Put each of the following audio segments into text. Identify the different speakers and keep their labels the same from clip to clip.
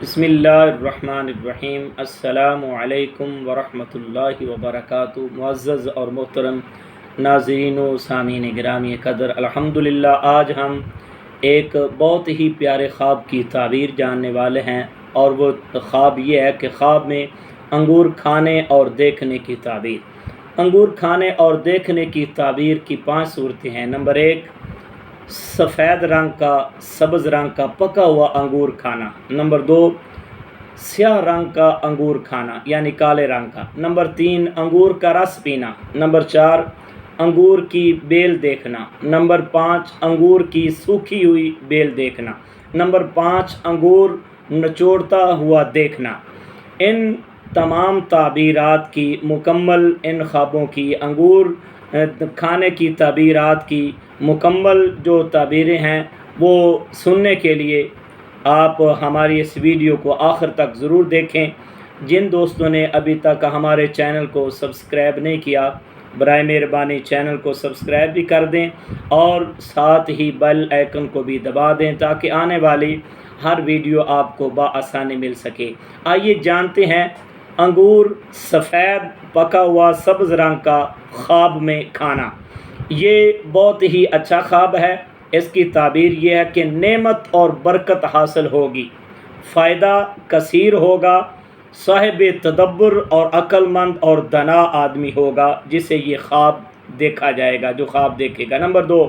Speaker 1: بسم اللہ الرحمن الرحیم۔ السلام علیکم ورحمۃ اللہ وبرکاتہ۔ معزز اور محترم ناظرین و سامعین گرامی قدر، الحمدللہ آج ہم ایک بہت ہی پیارے خواب کی تعبیر جاننے والے ہیں، اور وہ خواب یہ ہے کہ خواب میں انگور کھانے اور دیکھنے کی تعبیر۔ انگور کھانے اور دیکھنے کی تعبیر کی 5 صورتیں ہیں۔ نمبر 1، سفید رنگ کا، سبز رنگ کا پکا ہوا انگور کھانا۔ نمبر 2، سیاہ رنگ کا انگور کھانا یعنی کالے رنگ کا۔ نمبر 3، انگور کا رس پینا۔ نمبر 4، انگور کی بیل دیکھنا۔ نمبر 5، انگور کی سوکھی ہوئی بیل دیکھنا۔ نمبر 5، انگور نچوڑتا ہوا دیکھنا۔ ان تمام تعبیرات کی مکمل، ان خوابوں کی، انگور کھانے کی تعبیرات کی مکمل جو تعبیریں ہیں وہ سننے کے لیے آپ ہماری اس ویڈیو کو آخر تک ضرور دیکھیں۔ جن دوستوں نے ابھی تک ہمارے چینل کو سبسکرائب نہیں کیا، برائے مہربانی چینل کو سبسکرائب بھی کر دیں اور ساتھ ہی بیل آئیکن کو بھی دبا دیں تاکہ آنے والی ہر ویڈیو آپ کو بآسانی مل سکے۔ آئیے جانتے ہیں انگور سفید پکا ہوا سبز رنگ کا خواب میں کھانا۔ یہ بہت ہی اچھا خواب ہے۔ اس کی تعبیر یہ ہے کہ نعمت اور برکت حاصل ہوگی، فائدہ کثیر ہوگا، صاحب تدبر اور عقل مند اور دانا آدمی ہوگا جسے یہ خواب دیکھا جائے گا، جو خواب دیکھے گا۔ نمبر 2،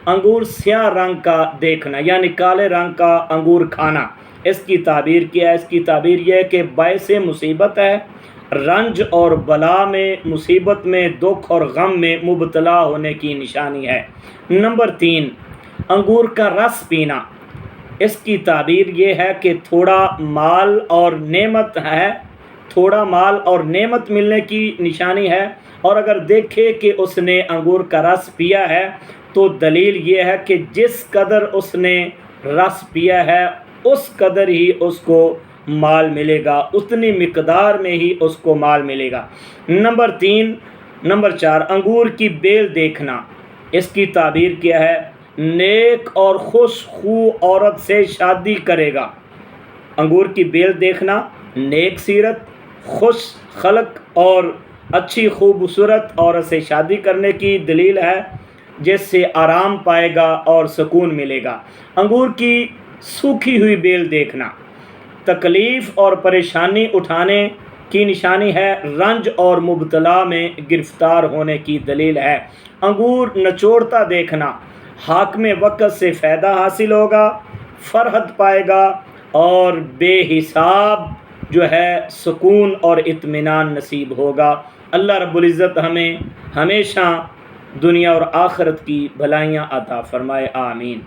Speaker 1: انگور سیاہ رنگ کا دیکھنا یعنی کالے رنگ کا انگور کھانا۔ اس کی تعبیر کیا ہے؟ اس کی تعبیر یہ ہے کہ باعث مصیبت ہے، رنج اور بلا میں، مصیبت میں، دکھ اور غم میں مبتلا ہونے کی نشانی ہے۔ نمبر 3، انگور کا رس پینا۔ اس کی تعبیر یہ ہے کہ تھوڑا مال اور نعمت ہے، تھوڑا مال اور نعمت ملنے کی نشانی ہے، اور اگر دیکھے کہ اس نے انگور کا رس پیا ہے تو دلیل یہ ہے کہ جس قدر اس نے رس پیا ہے اس قدر ہی اس کو مال ملے گا، اتنی مقدار میں ہی اس کو مال ملے گا۔ نمبر 4، انگور کی بیل دیکھنا۔ اس کی تعبیر کیا ہے؟ نیک اور خوش خو عورت سے شادی کرے گا۔ انگور کی بیل دیکھنا نیک سیرت، خوش خلق اور اچھی خوبصورت عورت سے شادی کرنے کی دلیل ہے، جس سے آرام پائے گا اور سکون ملے گا۔ انگور کی سوکھی ہوئی بیل دیکھنا تکلیف اور پریشانی اٹھانے کی نشانی ہے، رنج اور مبتلا میں گرفتار ہونے کی دلیل ہے۔ انگور نچوڑتا دیکھنا حاکم وقت سے فائدہ حاصل ہوگا، فرحت پائے گا اور بے حساب جو ہے سکون اور اطمینان نصیب ہوگا۔ اللہ رب العزت ہمیں ہمیشہ دنیا اور آخرت کی بھلائیاں عطا فرمائے، آمین۔